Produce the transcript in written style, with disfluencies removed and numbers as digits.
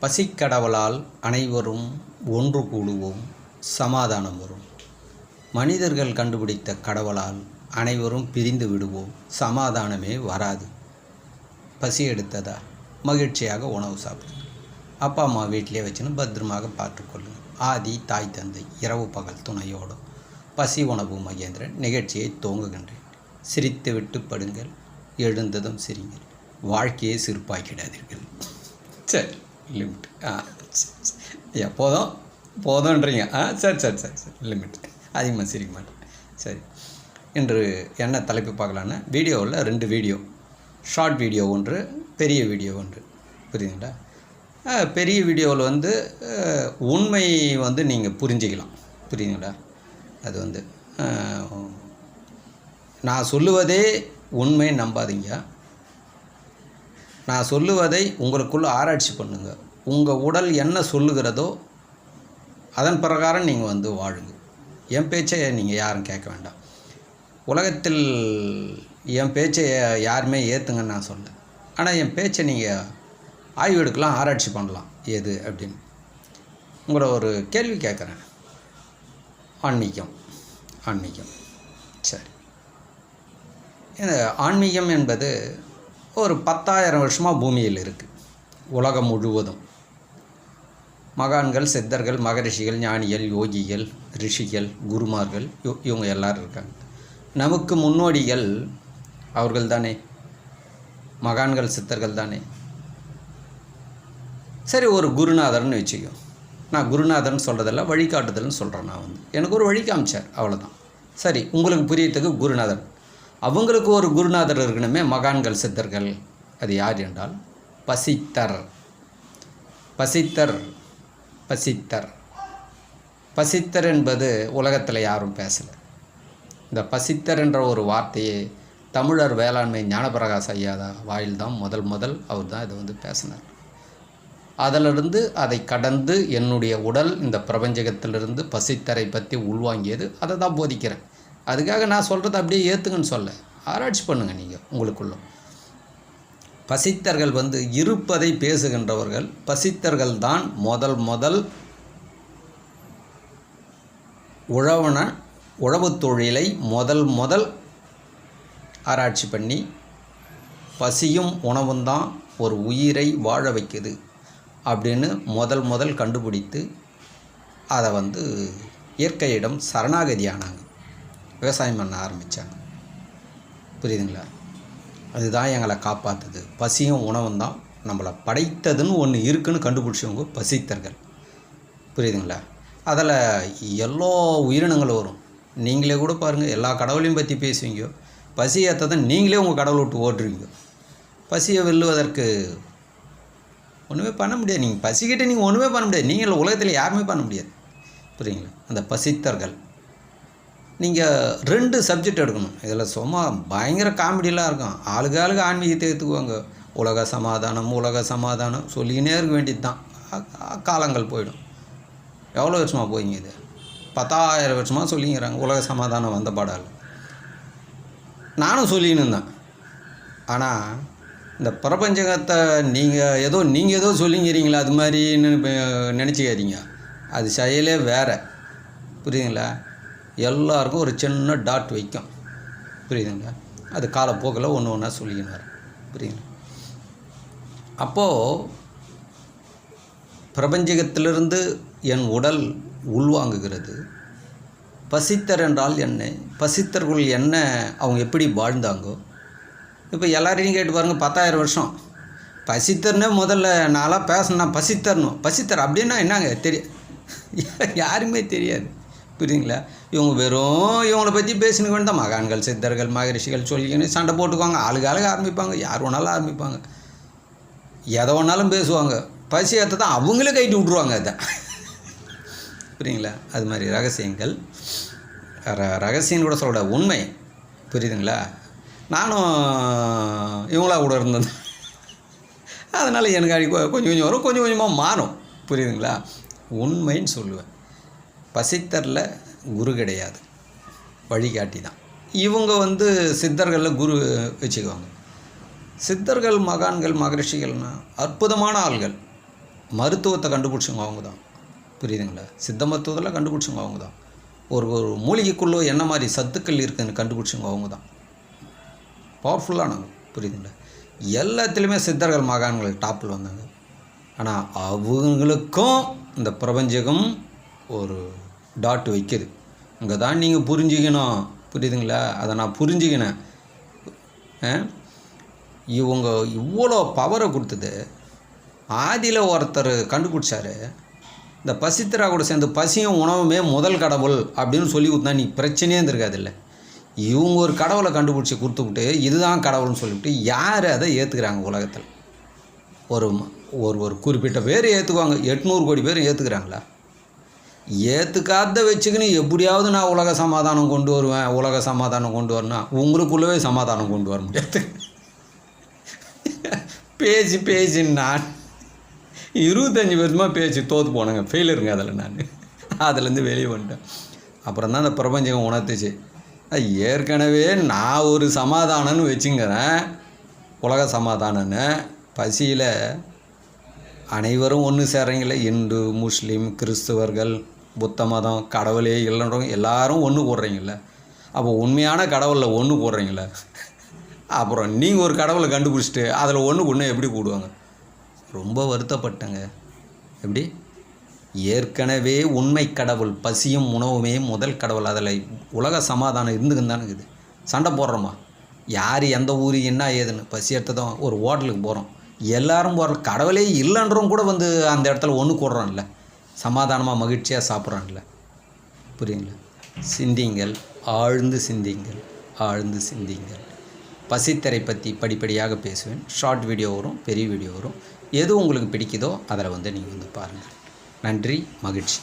பசிக்கடவுளால் அனைவரும் ஒன்று கூடுவோம், சமாதானம் வரும். மனிதர்கள் கண்டுபிடித்த கடவுளால் அனைவரும் பிரிந்து விடுவோம், சமாதானமே வராது. பசி எடுத்ததா மகிழ்ச்சியாக உணவு சாப்பிடுங்க. அப்பா அம்மா வீட்டிலே வச்சுன்னு பத்திரமாக பார்த்துக்கொள்ளுங்கள். ஆதி தாய் தந்தை இரவு பகல் துணையோடு பசி உணவு மகேந்திரன் நிகழ்ச்சியை துவங்குகின்றேன். சிரித்து விட்டு படுங்கள், எழுந்ததும் சிரிங்கள், வாழ்க்கையை சிறப்பாக்கிடாதீர்கள். சரி, லிமிட். போதும்ன்றீங்க. சரி சரி சரி சரி, லிமிட். அதிகமாக சிரிக்க மாட்டேன். சரி, இன்று என்ன தலைப்பு பார்க்கலான்னா, வீடியோவில் 2 வீடியோ, ஷார்ட் வீடியோ ஒன்று, பெரிய வீடியோ ஒன்று. புரியுதுங்களா? பெரிய வீடியோவில் உண்மை நீங்கள் புரிஞ்சிக்கலாம். புரியுதுங்களா? அது நான் சொல்லுவதே உண்மை நம்பாதீங்க. நான் சொல்லுவதை உங்களுக்குள்ளே ஆராய்ச்சி பண்ணுங்கள். உங்கள் உடல் என்ன சொல்லுகிறதோ அதன் பிரகாரம் நீங்கள் வாழுங்க. என் பேச்சை நீங்கள் யாரும் கேட்க வேண்டாம். உலகத்தில் என் பேச்சை யாருமே ஏற்றுங்கன்னு நான் சொல்ல. ஆனால் என் பேச்சை நீங்கள் ஆய்வு எடுக்கலாம், ஆராய்ச்சி பண்ணலாம். எது அப்படின்னு உங்களை ஒரு கேள்வி கேட்குறேன். ஆன்மீகம் சரி, இந்த ஆன்மீகம் என்பது ஒரு 10,000 வருஷமாக பூமியில் இருக்குது. உலகம் முழுவதும் மகான்கள், சித்தர்கள், மகரிஷிகள், ஞானிகள், யோகிகள், ரிஷிகள், குருமார்கள், இவங்க எல்லோரும் இருக்காங்க. நமக்கு முன்னோடிகள் அவர்கள் தானே, மகான்கள், சித்தர்கள் தானே. சரி, ஒரு குருநாதர்னு வச்சுக்கோ. நான் குருநாதர்னு சொல்கிறதில்ல, வழிகாட்டுதல்னு சொல்கிறேன். நான் எனக்கு ஒரு வழி காமிச்சார், அவ்வளோதான். சரி, உங்களுக்கு புரியறதுக்கு குருநாதர். அவங்களுக்கு ஒரு குருநாதர் இருக்கணுமே, மகான்கள், சித்தர்கள். அது யார் என்றால் பசித்தர். பசித்தர் என்பது உலகத்தில் யாரும் பேசலை. இந்த பசித்தர் என்ற ஒரு வார்த்தையை தமிழர் வேளாண்மை ஞானபிரகாச ஐயா வாயில்தான் முதல் அவர் தான் இதை பேசினார். அதிலிருந்து அதை கடந்து என்னுடைய உடல் இந்த பிரபஞ்சகத்திலிருந்து பசித்தரை பற்றி உள்வாங்கியது. அதை தான் போதிக்கிறேன். அதுக்காக நான் சொல்கிறது அப்படியே ஏற்றுங்கன்னு சொல்ல, ஆராய்ச்சி பண்ணுங்கள் நீங்கள் உங்களுக்குள்ள. பசித்தர்கள் இருப்பதை பேசுகின்றவர்கள். பசித்தர்கள் தான் முதல் உழவு தொழிலை முதல் ஆராய்ச்சி பண்ணி, பசியும் உணவும் தான் ஒரு உயிரை வாழ வைக்குது அப்படின்னு முதல் கண்டுபிடித்து அதை இயற்கையிடம் சரணாகதி ஆனாங்க, விவசாயம் பண்ண ஆரம்பித்தாங்க. புரியுதுங்களா? அதுதான் எங்களை காப்பாற்றுது. பசியும் உணவும் தான் நம்மளை படைத்ததுன்னு ஒன்று இருக்குன்னு கண்டுபிடிச்சவங்க பசித்தர்கள். புரியுதுங்களா? அதில் எல்லா உயிரினங்களும் வரும். நீங்களே கூட பாருங்கள், எல்லா கடவுளையும் பற்றி பேசுவீங்க. பசி ஏற்றதான் நீங்களே உங்கள் கடவுளை விட்டு ஓட்டுருவீங்க. பசியை வெல்லுவதற்கு ஒன்றுமே பண்ண முடியாது. நீங்கள் பசிக்கிட்ட நீங்கள் ஒன்றுமே பண்ண முடியாது. நீங்கள் உலகத்தில் யாருமே பண்ண முடியாது. புரியுங்களா? அந்த பசித்தர்கள். நீங்கள் 2 சப்ஜெக்ட் எடுக்கணும். இதில் சும்மா பயங்கர காமெடியெலாம் இருக்கும். ஆளுக்கு ஆன்மீகத்தை எடுத்துக்குவாங்க. உலக சமாதானம் சொல்லிக்கினே இருக்க வேண்டியது தான். காலங்கள் போயிடும். எவ்வளோ வருஷமாக போயிங்க? இது 10,000 வருஷமாக சொல்லிங்கிறாங்க. உலக சமாதானம் வந்த பாடால் நானும் சொல்லின்னு இருந்தேன். ஆனால் இந்த பிரபஞ்சகத்தை நீங்கள் ஏதோ சொல்லிங்கிறீங்களா, அது மாதிரின்னு நினச்சிக்காதீங்க. அது செயலே வேறு. புரியுதுங்களா? எல்லாருக்கும் ஒரு சின்ன டாட் வைக்கும். புரியுதுங்களா? அது காலப்போக்கில் ஒன்றா சொல்லிக்கின்னு வரும். புரியுதுங்களா? அப்போது பிரபஞ்சகத்திலிருந்து என் உடல் உள்வாங்குகிறது. பசித்தர் என்றால் என்ன, பசித்தர்கள் என்ன, அவங்க எப்படி வாழ்ந்தாங்கோ. இப்போ எல்லாரையும் கேட்டு பாருங்கள். 10,000 வருஷம் பசித்தர்னே முதல்ல நான்லாம் பேசினா பசித்தர் அப்படின்னா என்னங்க யாருமே தெரியாது. புரியுதுங்களா? இவங்க வெறும் இவங்களை பற்றி பேசினு வேண்டாம். மகான்கள், சித்தர்கள், மகரிஷிகள் சொல்லிக்கணும், சண்டை போட்டுக்குவாங்க. ஆளுக்கு ஆரம்பிப்பாங்க. யார் வேணாலும் ஆரம்பிப்பாங்க. எதை வேணாலும் பேசுவாங்க. பசி ஏற்ற தான் அவங்களே கைட்டு விட்ருவாங்க. அதை புரியுங்களா? அது மாதிரி ரகசியம் கூட சொல்ல உண்மை. புரியுதுங்களா? நானும் இவங்களா கூட இருந்தேன். அதனால் எனக்கு அடி கொஞ்சம் வரும், கொஞ்சம் கொஞ்சமாக மாறும். புரியுதுங்களா? உண்மைன்னு சொல்லுவேன். பசித்தரில் குரு கிடையாது, வழிகாட்டி தான். இவங்க சித்தர்களில் குரு வச்சுக்குவாங்க. சித்தர்கள், மகான்கள், மகரிஷிகள்னால் அற்புதமான ஆள்கள். மருத்துவத்தை கண்டுபிடிச்சவங்க அவங்க தான், புரியுதுங்களா? சித்த மருத்துவத்தில் கண்டுபிடிச்சவங்க அவங்க தான். ஒரு ஒரு மூலிகைக்குள்ளே என்ன மாதிரி சத்துக்கள் இருக்குதுன்னு கண்டுபிடிச்சவங்க அவங்க தான். பவர்ஃபுல்லானவங்க, புரியுதுங்களா? எல்லாத்துலேயுமே சித்தர்கள் மகான்கள் டாப்பில் வந்தாங்க. ஆனால் அவங்களுக்கும் இந்த பிரபஞ்சகம் ஒரு டாட் வைக்கிது. அங்கே தான் நீங்கள் புரிஞ்சுக்கணும், புரியுதுங்களா? அதை நான் புரிஞ்சுக்கினேன். இவங்க இவ்வளோ பவரை கொடுத்தது ஆதியில் ஒருத்தர் கண்டுபிடிச்சார். இந்த பசித்திரா கூட சேர்ந்து பசியும் உணவுமே முதல் கடவுள் அப்படின்னு சொல்லி கொடுத்தா நீ பிரச்சனையே இருந்திருக்காதில்ல. இவங்க ஒரு கடவுளை கண்டுபிடிச்சி கொடுத்துக்கிட்டு இதுதான் கடவுள்னு சொல்லிவிட்டு யார் அதை ஏற்றுக்கிறாங்க உலகத்தில்? ஒரு ஒரு ஒரு குறிப்பிட்ட பேர் ஏற்றுக்குவாங்க, 800 கோடி பேர் ஏற்றுக்கிறாங்களா? ஏற்றுக்காத வச்சுக்கின்னு எப்படியாவது நான் உலக சமாதானம் கொண்டு வருவேன், உலக சமாதானம் கொண்டு வரேன்னா உங்களுக்குள்ளவே சமாதானம் கொண்டு வர முடியாது. பேசி நான் 25 வருஷமாக பேசி தோற்று போனேங்க, ஃபெயிலருங்க. அதுலேருந்து வெளியே வந்துட்டேன். அப்புறம் தான் அந்த பிரபஞ்சம் உணர்த்துச்சு, ஏற்கனவே நான் ஒரு சமாதானம்னு வச்சுங்கிறேன், உலக சமாதானம்னு. பசியில் அனைவரும் ஒன்று சேர்றீங்களே, இந்து, முஸ்லீம், கிறிஸ்துவர்கள், புத்த மதம், கடவுளே இல்லைன்றவங்க எல்லாரும் ஒன்று கூடுறீங்கள. அப்போ உண்மையான கடவுளில் ஒன்று கூடுறீங்கள. அப்புறம் நீங்கள் ஒரு கடவுளை கண்டுபிடிச்சிட்டு அதில் ஒன்று எப்படி கூடுவாங்க? ரொம்ப வருத்தப்பட்டேங்க. எப்படி? ஏற்கனவே உண்மை கடவுள் பசியும் உணவுமே முதல் கடவுள், அதில் உலக சமாதானம் இருந்துக்குன்னு தானே இருக்குது. சண்டை போடுறோமா? யார் எந்த ஊர் என்ன ஏதுன்னு பசி எடுத்ததும் ஒரு ஹோட்டலுக்கு போகிறோம், எல்லோரும் போகிற கடவுளே இல்லைன்றவங்க கூட வந்து அந்த இடத்துல ஒன்று கூடுறான்ல, சமாதானமாக மகிழ்ச்சியாக சாப்பிட்றான்ல. புரியுங்களா? சிந்திங்கள், ஆழ்ந்து சிந்திங்கள், ஆழ்ந்து சிந்திங்கள். பசித்திரை பற்றி படிப்படியாக பேசுவேன். ஷார்ட் வீடியோ வரும், பெரிய வீடியோ வரும். எது உங்களுக்கு பிடிக்குதோ அதில் வந்து நீங்கள் வந்து பாருங்கள். நன்றி, மகிழ்ச்சி.